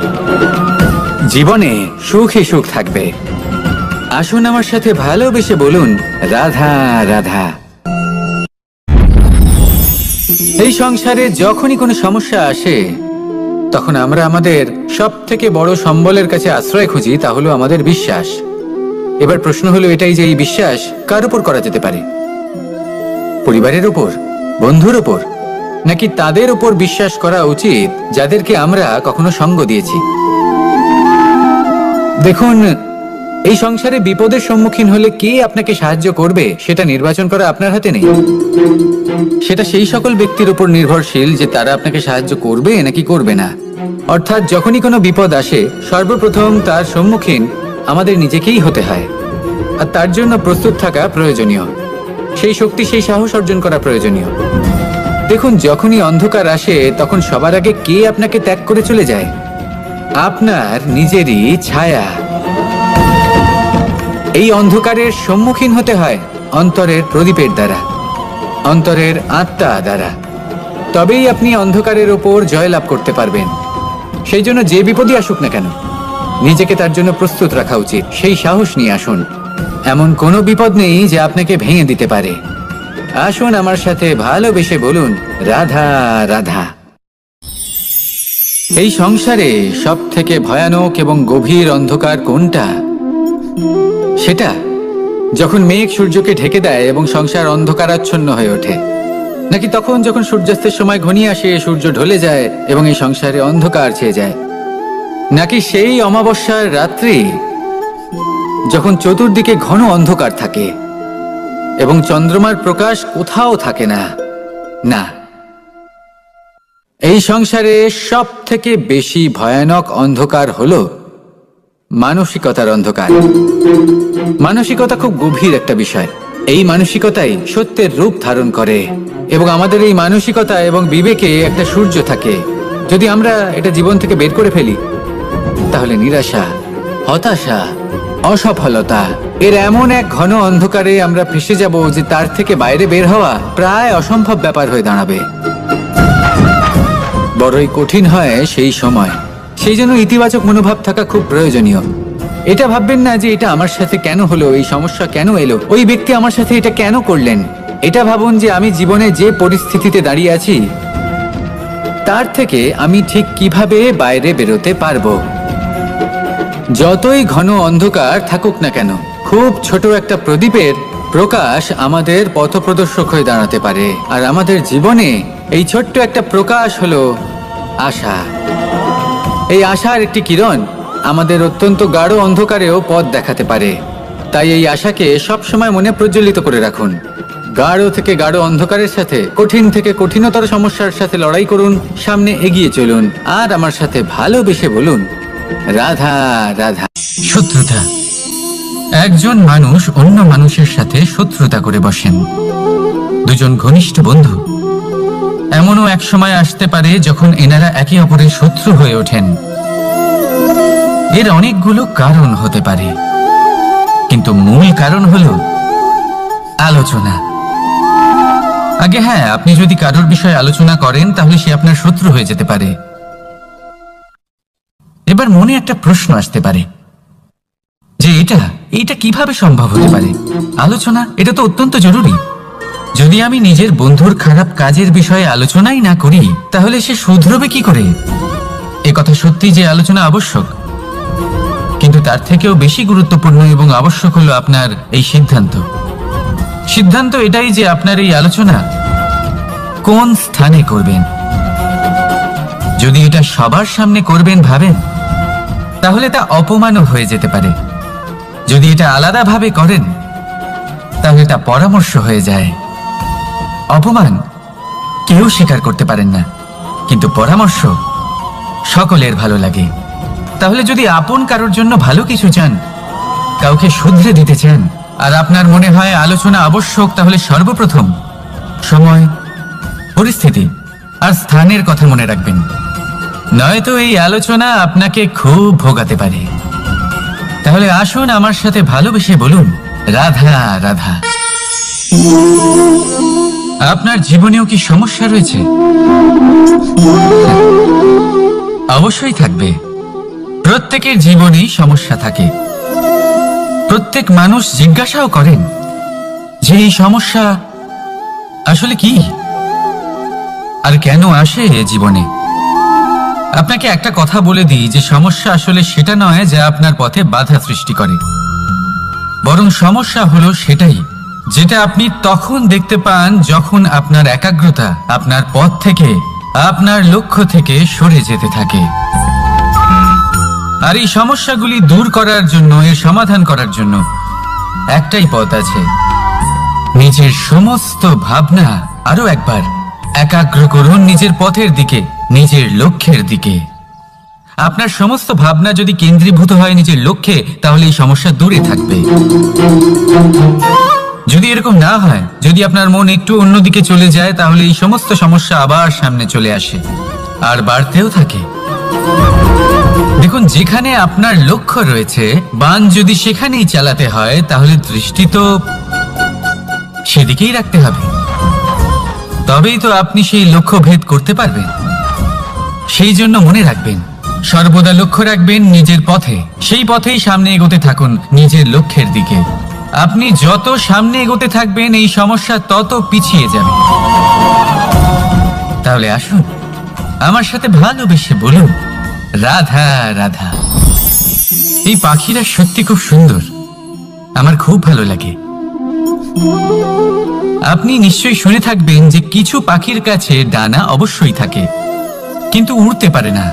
জীবনে সুখই সুখ থাকবে। আসুন আমার সাথে ভালোবেসে বলুন, রাধা রাধা। এই সংসারে যখনই কোনো সমস্যা আসে, তখন আমরা আমাদের সব থেকে বড় সম্বলের কাছে আশ্রয় খুঁজি, তা হলো আমাদের বিশ্বাস। এবার প্রশ্ন হলো এটাই যে এই বিশ্বাস কার উপর করা যেতে পারে? পরিবারের উপর, বন্ধুর উপর, নাকি তাদের উপর বিশ্বাস করা উচিত যাদেরকে আমরা কখনো সঙ্গ দিয়েছি? দেখুন, এই সংসারে বিপদের সম্মুখীন হলে কে আপনাকে সাহায্য করবে সেটা নির্বাচন করা আপনার হাতে নেই। সেটা সেই সকল ব্যক্তির উপর নির্ভরশীল যে তারা আপনাকে সাহায্য করবে নাকি করবে না। অর্থাৎ যখনই কোনো বিপদ আসে, সর্বপ্রথম তার সম্মুখীন আমাদের নিজেকেই হতে হয়। আর তার জন্য প্রস্তুত থাকা প্রয়োজনীয়, সেই শক্তি, সেই সাহস অর্জন করা প্রয়োজনীয়। দেখুন, যখনই অন্ধকার আসে, তখন সবার আগে কে আপনাকে ত্যাগ করে চলে যায়? আপনার নিজেরই ছায়া। এই অন্ধকারের সম্মুখীন হতে হয় অন্তরের প্রদীপের দ্বারা, অন্তরের আত্মা দ্বারা। তবেই আপনি অন্ধকারের ওপর জয়লাভ করতে পারবেন। সেই জন্য যে বিপদই আসুক না কেন, নিজেকে তার জন্য প্রস্তুত রাখা উচিত। সেই সাহস নিয়ে আসুন। এমন কোনো বিপদ নেই যে আপনাকে ভেঙে দিতে পারে। আসুন আমার সাথে ভালোবেসে বলুন, রাধা রাধা। এই সংসারে সব থেকে ভয়ানক এবং গভীর অন্ধকার কোনটা? সেটা যখন মেঘ সূর্যকে ঢেকে দেয় এবং সংসার অন্ধকারাচ্ছন্ন হয়ে ওঠে, নাকি তখন যখন সূর্যাস্তের সময় ঘনিয়ে আসে, সূর্য ঢলে যায় এবং এই সংসারে অন্ধকার ছেয়ে যায়, নাকি সেই অমাবস্যার রাত্রি যখন চতুর্দিকে ঘন অন্ধকার থাকে এবং চন্দ্রমার প্রকাশ কোথাও থাকে না? না, এই সংসারে সব থেকে বেশি ভয়ানক অন্ধকার হলো মানসিকতার অন্ধকার। মানসিকতা খুব গভীর একটা বিষয়। এই মানসিকতাই সত্যের রূপ ধারণ করে এবং আমাদের এই মানসিকতা এবং বিবেকে একটা সূর্য থাকে। যদি আমরা এটা জীবন থেকে বের করে ফেলি, তাহলে নিরাশা, হতাশা, অসফলতা এর এমন এক ঘন অন্ধকারে আমরা ফেসে যাব যে তার থেকে বাইরে বের হওয়া প্রায় অসম্ভব ব্যাপার হয়ে দাঁড়াবে। বড়ই কঠিন হয় সেই সময়। সেই জন্য ইতিবাচক মনোভাব থাকা খুব প্রয়োজনীয়। এটা ভাববেন না যে এটা আমার সাথে কেন হলো, এই সমস্যা কেন এলো, ওই ব্যক্তি আমার সাথে এটা কেন করলেন। এটা ভাবুন যে আমি জীবনে যে পরিস্থিতিতে দাঁড়িয়ে আছি, তার থেকে আমি ঠিক কিভাবে বাইরে বেরোতে পারবো। যতই ঘন অন্ধকার থাকুক না কেন, খুব ছোট একটা প্রদীপের প্রকাশ আমাদের পথপ্রদর্শক হয়ে দাঁড়াতে পারে। আর আমাদের জীবনে এই ছোট্ট একটা প্রকাশ হলো আশা। এই আশার একটি কিরণ আমাদের অত্যন্ত গাঢ় অন্ধকারেও পথ দেখাতে পারে। তাই এই আশাকে সবসময় মনে প্রজ্বলিত করে রাখুন। গাঢ় থেকে গাঢ় অন্ধকারের সাথে, কঠিন থেকে কঠিনতর সমস্যার সাথে লড়াই করুন, সামনে এগিয়ে চলুন, আর আমার সাথে ভালোবেসে বলুন, রাধা রাধা। শত্রুতা। একজন মানুষ অন্য মানুষের সাথে শত্রুতা করে বসেন, দুজন ঘনিষ্ঠ বন্ধু। এমনও এক সময় আসতে পারে যখন এনারা একে অপরের শত্রু হয়ে ওঠেন। এর অনেকগুলো কারণ হতে পারে, কিন্তু মূল কারণ হলো আলোচনা। আগে হ্যাঁ, আপনি যদি কারোর বিষয়ে আলোচনা করেন তাহলে সে আপনার শত্রু হয়ে যেতে পারে। এবার মনে একটা প্রশ্ন আসতে পারে যে এটা কিভাবে সম্ভব হতে পারে? আলোচনা, এটা তো অত্যন্ত জরুরি। যদি আমি নিজের বন্ধুর খারাপ কাজের বিষয়ে আলোচনাই না করি তাহলে সে শুধরবে কি করে? এ কথা সত্যি যে আলোচনা আবশ্যক, কিন্তু তার থেকেও বেশি গুরুত্বপূর্ণ এবং আবশ্যক হলো আপনার এই সিদ্ধান্ত এটাই যে আপনার এই আলোচনা কোন স্থানে করবেন। যদি এটা সবার সামনে করবেন ভাবেন, তাহলে তা অপমানও হয়ে যেতে পারে। যদি এটা আলাদাভাবে করেন তাহলে তা পরামর্শ হয়ে যায়। অপমান কেউ স্বীকার করতে পারেন না, কিন্তু পরামর্শ সকলের ভালো লাগে। তাহলে যদি আপন কারোর জন্য ভালো কিছু চান, কাউকে শুধরে দিতে চান, আর আপনার মনে হয় আলোচনা আবশ্যক, তাহলে সর্বপ্রথম সময়, পরিস্থিতি আর স্থানের কথা মনে রাখবেন। নয়তো এই আলোচনা আপনাকে খুব ভোগাতে পারে। তাহলে আসুন আমার সাথে ভালোবেসে বলুন, রাধা রাধা। আপনার জীবনেও কি সমস্যা রয়েছে? অবশ্যই থাকবে। প্রত্যেকের জীবনেই সমস্যা থাকে। প্রত্যেক মানুষ জিজ্ঞাসাও করেন যে এই সমস্যা আসলে কি আর কেন আসে জীবনে। আপনাকে একটা কথা বলে দিই যে সমস্যা আসলে সেটা নয় যা আপনার পথে বাধা সৃষ্টি করে, বরং সমস্যা হলো সেটাই যেটা আপনি তখন দেখতে পান যখন আপনার একাগ্রতা আপনার পথ থেকে, আপনার লক্ষ্য থেকে সরে যেতে থাকে। আর এই সমস্যাগুলি দূর করার জন্য, এর সমাধান করার জন্য একটাই পথ আছে। নিজের সমস্ত ভাবনা আরো একবার একাগ্র করুন নিজের পথের দিকে, নিজের লক্ষ্যের দিকে। আপনার সমস্ত ভাবনা যদি কেন্দ্রীভূত হয় নিজের লক্ষ্যে, তাহলে এই সমস্যা দূরে থাকবে। যদি এরকম না হয়, যদি আপনার মন একটু অন্যদিকে চলে যায়, তাহলে এই সমস্ত সমস্যা আবার সামনে চলে আসে আর বাড়তেও থাকে। দেখুন, যেখানে আপনার লক্ষ্য রয়েছে, বান যদি সেখানেই চালাতে হয়, তাহলে দৃষ্টি তো সেদিকেই রাখতে হবে। তবেই তো আপনি সেই লক্ষ্য ভেদ করতে পারবেন। সেই জন্য মনে রাখবেন, সর্বদা লক্ষ্য রাখবেন নিজের পথে, সেই পথেই সামনে এগোতে থাকুন নিজের লক্ষ্যের দিকে। আপনি যত সামনে এগোতে থাকবেন এই সমস্যা তত পিছিয়ে যাবে। তাহলে আসুন আমার সাথে ভালোবেসে বলুন, রাধা রাধা। এই পাখিরা সত্যি খুব সুন্দর, আমার খুব ভালো লাগে। আপনি নিশ্চয়ই শুনে থাকবেন যে কিছু পাখির কাছে ডানা অবশ্যই থাকে, কিন্তু উড়তে পারে না।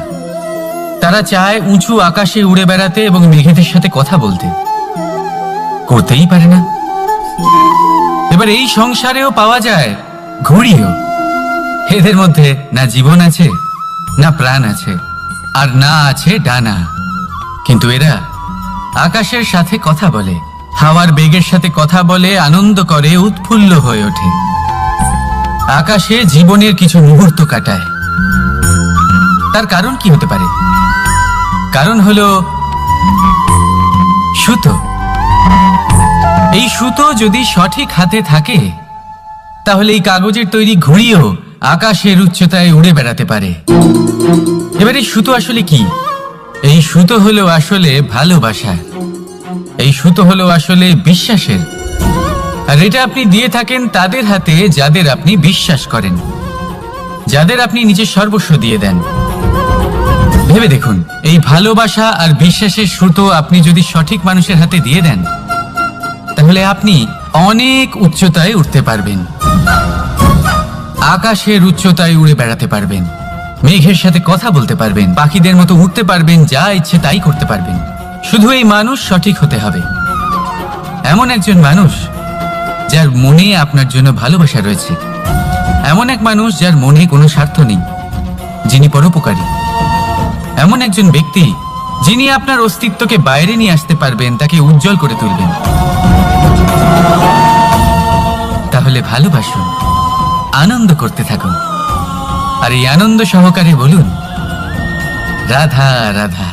তারা চায় উঁচু আকাশে উড়ে বেড়াতে এবং মেঘেদের সাথে কথা বলতে, করতেই পারে না। এবার এই সংসারেও পাওয়া যায় ঘুড়িও। এদের মধ্যে না জীবন আছে, না প্রাণ আছে, আর না আছে ডানা, কিন্তু এরা আকাশের সাথে কথা বলে, হাওয়ার বেগের সাথে কথা বলে, আনন্দ করে, উৎফুল্ল হয়ে ওঠে। আকাশে জীবনের কিছু মুহূর্ত কাটায়। তার কারণ কি হতে পারে? কারণ হলো সুতো। এই সুতো যদি সঠিক হাতে থাকে, তাহলে এই কাগজের তৈরি ঘুড়িও আকাশের উচ্চতায় উড়ে বেড়াতে পারে। এবার এই সুতো আসলে কি? এই সুতো হলো আসলে ভালোবাসা। এই সুতো হলো আসলে বিশ্বাসের। আর এটা আপনি দিয়ে থাকেন তাদের হাতে যাদের আপনি বিশ্বাস করেন, যাদের আপনি নিজের সর্বস্ব দিয়ে দেন। ভেবে দেখুন, এই ভালোবাসা আর বিশ্বাসের সুতো আপনি যদি সঠিক মানুষের হাতে দিয়ে দেন, তাহলে আপনি অনেক উচ্চতায় উঠতে পারবেন, আকাশের উচ্চতায় উড়ে বেড়াতে পারবেন, মেঘের সাথে কথা বলতে পারবেন, পাখিদের মতো উঠতে পারবেন, যা ইচ্ছে তাই করতে পারবেন। শুধু এই মানুষ সঠিক হতে হবে, এমন একজন মানুষ যার মনে আপনার জন্য ভালোবাসা রয়েছে, এমন এক মানুষ যার মনে কোনো স্বার্থ নেই, যিনি পরোপকারী, এমন একজন ব্যক্তি যিনি আপনার অস্তিত্বকে বাইরে নিয়ে আসতে পারবেন, তাকে উজ্জ্বল করে তুলবেন। তাহলে ভালোবাসুন, আনন্দ করতে থাকুন, আর এই আনন্দ সহকারে বলুন রাধা রাধা।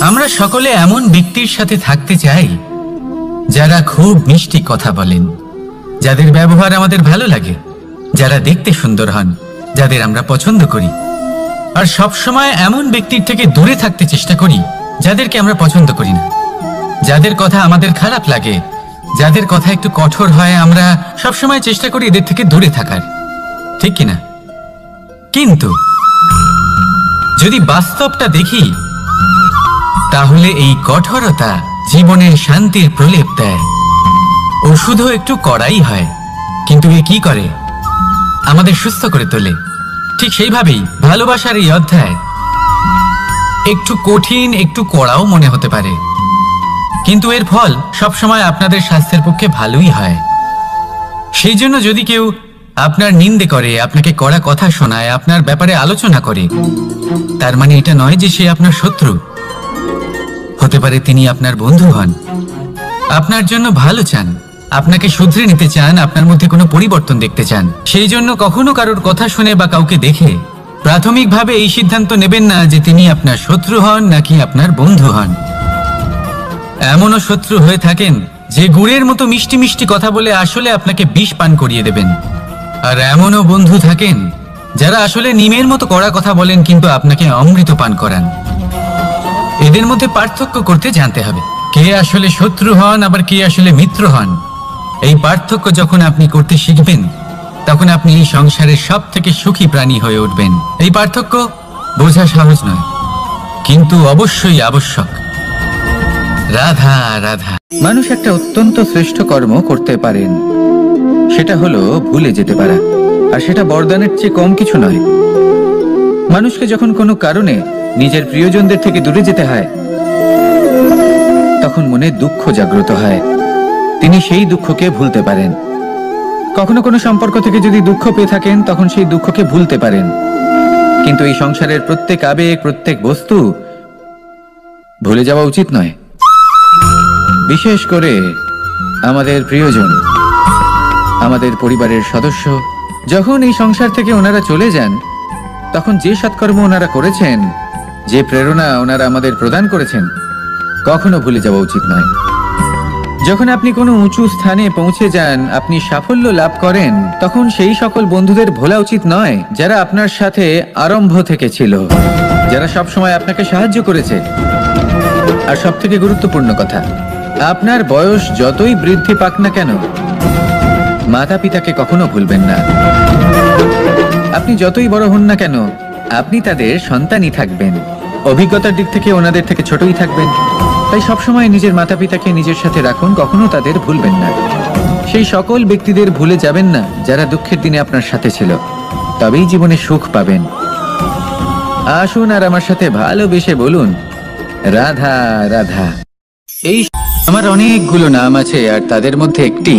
আমরা সকলে এমন ব্যক্তির সাথে থাকতে চাই যারা খুব মিষ্টি কথা বলেন, যাদের ব্যবহার আমাদের ভালো লাগে, যারা দেখতে সুন্দর হন, যাদের আমরা পছন্দ করি। আর সবসময় এমন ব্যক্তির থেকে দূরে থাকতে চেষ্টা করি যাদেরকে আমরা পছন্দ করি না, যাদের কথা আমাদের খারাপ লাগে, যাদের কথা একটু কঠোর হয়। আমরা সবসময় চেষ্টা করি এদের থেকে দূরে থাকার, ঠিক কিনা? কিন্তু যদি বাস্তবটা দেখি, তাহলে এই কঠোরতা জীবনের শান্তির প্রলেপ দেয়। ওষুধও একটু কড়াই হয়, কিন্তু এ কি করে? আমাদের সুস্থ করে তোলে। ঠিক সেইভাবেই ভালোবাসার এই অধ্যায় একটু কঠিন, একটু কড়াও মনে হতে পারে, কিন্তু এর ফল সবসময় আপনাদের স্বাস্থ্যের পক্ষে ভালোই হয়। সেই জন্য যদি কেউ আপনার নিন্দে করে, আপনাকে কড়া কথা শোনায়, আপনার ব্যাপারে আলোচনা করে, তার মানে এটা নয় যে সে আপনার শত্রু। হতে পারে তিনি আপনার বন্ধু হন, আপনার জন্য ভালো চান, আপনাকে শুধরে নিতে চান, আপনার মধ্যে কোনো পরিবর্তন দেখতে চান। সেই জন্য কখনো কারোর কথা শুনে বা কাউকে দেখে প্রাথমিকভাবে এই সিদ্ধান্ত নেবেন না যে তিনি আপনার শত্রু হন নাকি আপনার বন্ধু হন। এমনও শত্রু হয়ে থাকেন যে গুড়ের মতো মিষ্টি মিষ্টি কথা বলে আসলে আপনাকে বিষ পান করিয়ে দেবেন, আর এমনও বন্ধু থাকেন যারা আসলে নিমের মতো কড়া কথা বলেন কিন্তু আপনাকে অমৃত পান করান। এদের মধ্যে পার্থক্য করতে জানতে হবে, কে আসলে শত্রু হন আবার কে আসলে মিত্র হন। এই পার্থক্য যখন আপনি করতে শিখবেন, তখন আপনি এই সংসারের সব থেকে সুখী প্রাণী হয়ে উঠবেন। এই পার্থক্য বোঝা সহজ নয়, কিন্তু অবশ্যই আবশ্যক। রাধা রাধা। মানুষ একটা অত্যন্ত শ্রেষ্ঠ কর্ম করতে পারেন, সেটা হলো ভুলে যেতে পারা, আর সেটা বরদানের চেয়ে কম কিছু নয়। মানুষকে যখন কোনো কারণে নিজের প্রিয়জনদের থেকে দূরে যেতে হয়, তখন মনে দুঃখ জাগ্রত হয়, তিনি সেই দুঃখকে ভুলতে পারেন। কখনো কোনো সম্পর্ক থেকে যদি দুঃখ পেয়ে থাকেন, তখন সেই দুঃখকে ভুলতে পারেন। কিন্তু এই সংসারের প্রত্যেক আবেগ, প্রত্যেক বস্তু ভুলে যাওয়া উচিত নয়। বিশেষ করে আমাদের প্রিয়জন, আমাদের পরিবারের সদস্য, যখন এই সংসার থেকে ওনারা চলে যান, তখন যে সৎকর্ম ওনারা করেছেন, যে প্রেরণা ওনারা আমাদের প্রদান করেছেন, কখনো ভুলে যাওয়া উচিত নয়। যখন আপনি কোনো উঁচু স্থানে পৌঁছে যান, আপনি সাফল্য লাভ করেন, তখন সেই সকল বন্ধুদের ভোলা উচিত নয় যারা আপনার সাথে আরম্ভ থেকে ছিল, যারা সবসময় আপনাকে সাহায্য করেছে। আর সব থেকে গুরুত্বপূর্ণ কথা, আপনার বয়স যতই বৃদ্ধি পাক না কেন, মাতা পিতাকে কখনো ভুলবেন না। আপনি যতই বড় হন না কেন, আপনি তাদের সন্তানই থাকবেন। অভিজ্ঞতার দিক থেকে ওনাদের থেকে ছোটই থাকবেন। তাই সবসময় নিজের মাতা পিতাকে নিজের সাথে রাখুন, কখনো তাদের ভুলবেন না। সেই সকল ব্যক্তিদের ভুলে যাবেন না যারা দুঃখের দিনে আপনার সাথে ছিল, তবেই জীবনে সুখ পাবেন। আসুন আর আমার সাথে ভালোবেসে বলুন রাধা রাধা। এই আমার অনেকগুলো নাম আছে, আর তাদের মধ্যে একটি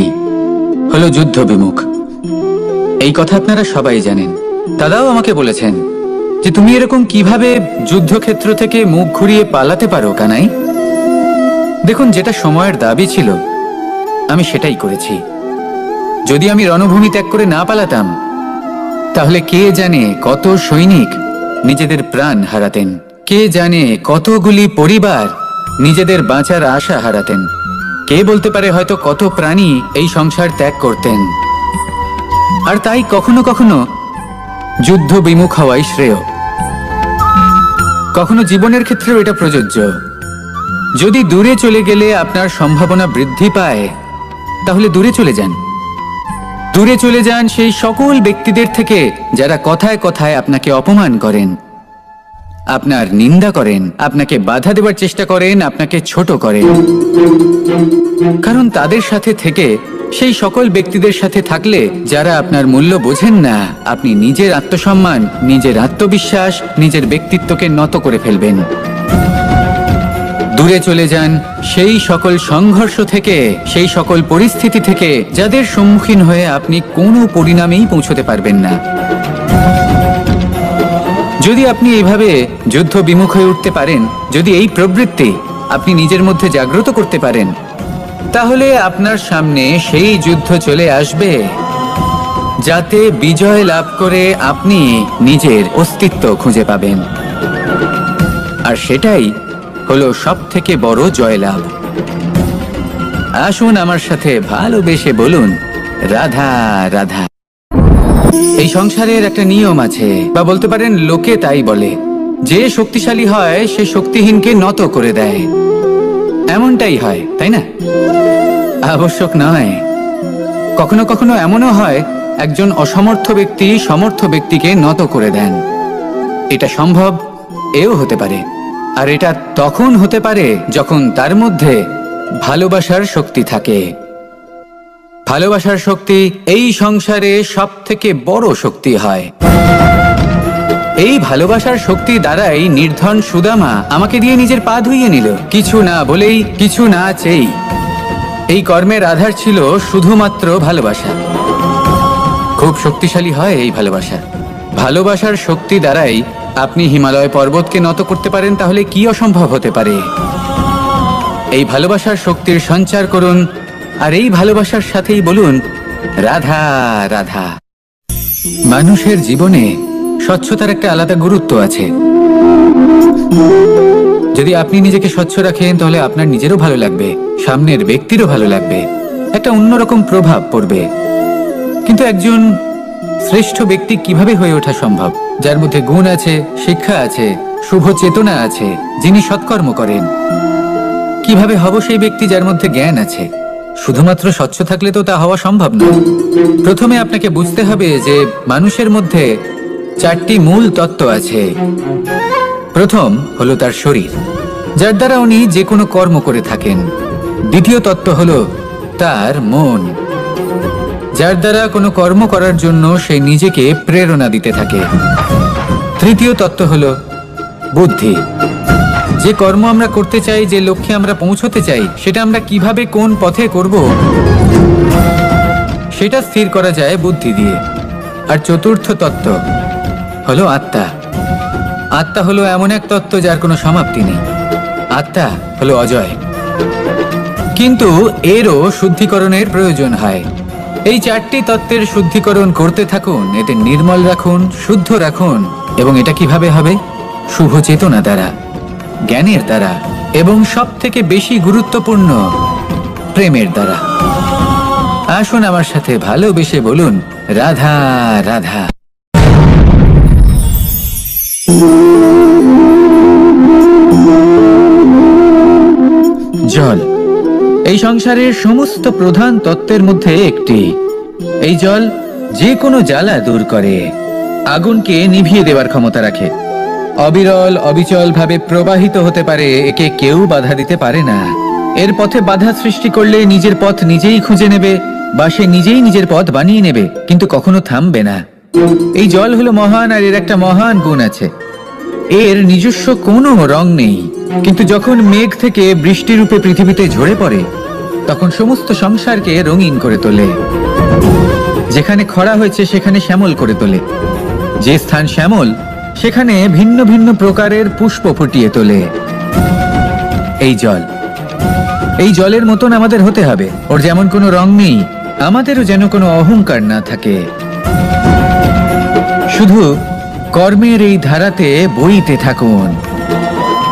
হলো যুদ্ধ বিমুখ। এই কথা আপনারা সবাই জানেন। দাদাও আমাকে বলেছেন যে তুমি এরকম কিভাবে যুদ্ধক্ষেত্র থেকে মুখ ঘুরিয়ে পালাতে পারো কানাই। দেখুন, যেটা সময়ের দাবি ছিল আমি সেটাই করেছি। যদি আমি রণভূমি ত্যাগ করে না পালাতাম, তাহলে কে জানে কত সৈনিক নিজেদের প্রাণ হারাতেন, কে জানে কতগুলি পরিবার নিজেদের বাঁচার আশা হারাতেন, কে বলতে পারে হয়তো কত প্রাণী এই সংসার ত্যাগ করতেন। আর তাই কখনো কখনো যুদ্ধ বিমুখ হওয়াই শ্রেয়। কখনো জীবনের ক্ষেত্রেও এটা প্রযোজ্য। যদি দূরে চলে গেলে আপনার সম্ভাবনা বৃদ্ধি পায়, তাহলে দূরে চলে যান। দূরে চলে যান সেই সকল ব্যক্তিদের থেকে যারা কথায় কথায় আপনাকে অপমান করেন। আপনার নিন্দা করেন, আপনাকে বাধা দেবার চেষ্টা করেন, আপনাকে ছোট করেন। কারণ তাদের সাথে থেকে, সেই সকল ব্যক্তিদের সাথে থাকলে যারা আপনার মূল্য বোঝেন না, আপনি নিজের আত্মসম্মান, নিজের আত্মবিশ্বাস, নিজের ব্যক্তিত্বকে নত করে ফেলবেন। দূরে চলে যান সেই সকল সংঘর্ষ থেকে, সেই সকল পরিস্থিতি থেকে যাদের সম্মুখীন হয়ে আপনি কোনো পরিণামেই পৌঁছতে পারবেন না। যদি আপনি এইভাবে যুদ্ধ বিমুখ হয়ে উঠতে পারেন, যদি এই প্রবৃত্তি আপনি নিজের মধ্যে জাগ্রত করতে পারেন, তাহলে আপনার সামনে সেই যুদ্ধ চলে আসবে যাতে বিজয় লাভ করে আপনি নিজের অস্তিত্ব খুঁজে পাবেন। আর সেটাই হলো সবথেকে বড় জয়লাভ। আসুন আমার সাথে ভালোবেসে বলুন, রাধা রাধা। এই সংসারের একটা নিয়ম আছে, বা বলতে পারেন লোকে তাই বলে, যে শক্তিশালী হয় সে শক্তিহীনকে নত করে দেয়। এমনটাই হয়, তাই না? আবশ্যক নয়, কখনো কখনো এমনও হয় একজন অসমর্থ ব্যক্তি সমর্থ ব্যক্তিকে নত করে দেন। এটা সম্ভব, এও হতে পারে। আর এটা তখন হতে পারে যখন তার মধ্যে ভালোবাসার শক্তি থাকে। ভালোবাসার শক্তি এই সংসারে সব থেকে বড় শক্তি হয়। এই ভালোবাসার শক্তি দ্বারাই নির্ধন সুদামা আমাকে দিয়ে নিজের পা ধুইয়ে নিল, কিছু না বলেই, কিছু না চেয়েই। এই কর্মের আধার ছিল শুধুমাত্র ভালোবাসা। খুব শক্তিশালী হয় এই ভালোবাসা। ভালোবাসার শক্তি দ্বারাই আপনি হিমালয় পর্বতকে নত করতে পারেন, তাহলে কি অসম্ভব হতে পারে? এই ভালোবাসার শক্তির সঞ্চার করুন, আর এই ভালোবাসার সাথেই বলুন, রাধা রাধা। মানুষের জীবনে স্বচ্ছতার একটা আলাদা গুরুত্ব আছে। যদি আপনি নিজেকে স্বচ্ছ রাখেন, তাহলে আপনার নিজেরও ভালো লাগবে, সামনের ব্যক্তিরও ভালো লাগবে, একটা অন্যরকম প্রভাব পড়বে। কিন্তু একজন শ্রেষ্ঠ ব্যক্তি কিভাবে হয়ে ওঠা সম্ভব? যার মধ্যে গুণ আছে, শিক্ষা আছে, শুভ চেতনা আছে, যিনি সৎকর্ম করেন। কিভাবে হব সেই ব্যক্তি যার মধ্যে জ্ঞান আছে? শুধুমাত্র স্বচ্ছ থাকলে তো তা হওয়া সম্ভব না। প্রথমে আপনাকে বুঝতে হবে যে মানুষের মধ্যে 4টি মূল তত্ত্ব আছে। প্রথম হলো তার শরীর, যার দ্বারা উনি যে কোনো কর্ম করে থাকেন। দ্বিতীয় তত্ত্ব হলো তার মন, যার দ্বারা কোনো কর্ম করার জন্য সে নিজেকে প্রেরণা দিতে থাকে। তৃতীয় তত্ত্ব হলো বুদ্ধি, যে কর্ম আমরা করতে চাই, যে লক্ষ্যে আমরা পৌঁছতে চাই, সেটা আমরা কিভাবে কোন পথে করব সেটা স্থির করা যায় বুদ্ধি দিয়ে। আর চতুর্থ তত্ত্ব হলো আত্মা। আত্মা হলো এমন এক তত্ত্ব যার কোনো সমাপ্তি নেই। আত্মা হলো অজয়, কিন্তু এরও শুদ্ধিকরণের প্রয়োজন হয়। এই 4টি তত্ত্বের শুদ্ধিকরণ করতে থাকুন, এতে নির্মল রাখুন, শুদ্ধ রাখুন। এবং এটা কিভাবে হবে? শুভ চেতনা দ্বারা, জ্ঞানের দ্বারা, এবং সব থেকে বেশি গুরুত্বপূর্ণ প্রেমের দ্বারা। আসুন আমার সাথে ভালোবেসে বলুন, রাধা রাধা। জল এই সংসারের সমস্ত প্রধান তত্ত্বের মধ্যে একটি। এই জল যে কোনো জ্বালা দূর করে, আগুনকে নিভিয়ে দেওয়ার ক্ষমতা রাখে, অবিরল অবিচল ভাবে প্রবাহিত হতে পারে, একে কেউ বাধা দিতে পারে না। এর পথে বাধা সৃষ্টি করলে নিজের পথ নিজেই খুঁজে নেবে, বা সে নিজেই নিজের পথ বানিয়ে নেবে, কিন্তু কখনো থামবে না। এই জল হলো মহান, আর এর একটা মহান গুণ আছে, এর নিজস্ব কোনো রং নেই। কিন্তু যখন মেঘ থেকে বৃষ্টি রূপে পৃথিবীতে ঝরে পড়ে, তখন সমস্ত সংসারকে রঙিন করে তোলে। যেখানে খরা হয়েছে সেখানে শ্যামল করে তোলে, যে স্থান শ্যামল সেখানে ভিন্ন ভিন্ন প্রকারের পুষ্প ফুটিয়ে তোলে। এই জল, এই জলের মতন আমাদের হতে হবে। ওর যেমন কোনো রং নেই, আমাদেরও যেন কোনো অহংকার না থাকে। শুধু কর্মের এই ধারাতে বইতে থাকুন,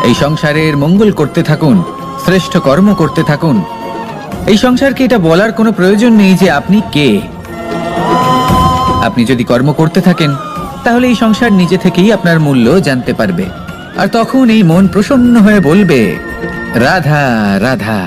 এই সংসারের মঙ্গল করতে থাকুন, শ্রেষ্ঠ কর্ম করতে থাকুন। এই সংসারকে এটা বলার কোনো প্রয়োজন নেই যে আপনি কে। আপনি যদি কর্ম করতে থাকেন, তাহলে এই সংসার নিজে থেকেই আপনার মূল্য জানতে পারবে। আর তখন এই মন প্রসন্ন হয়ে বলবে, রাধা রাধা।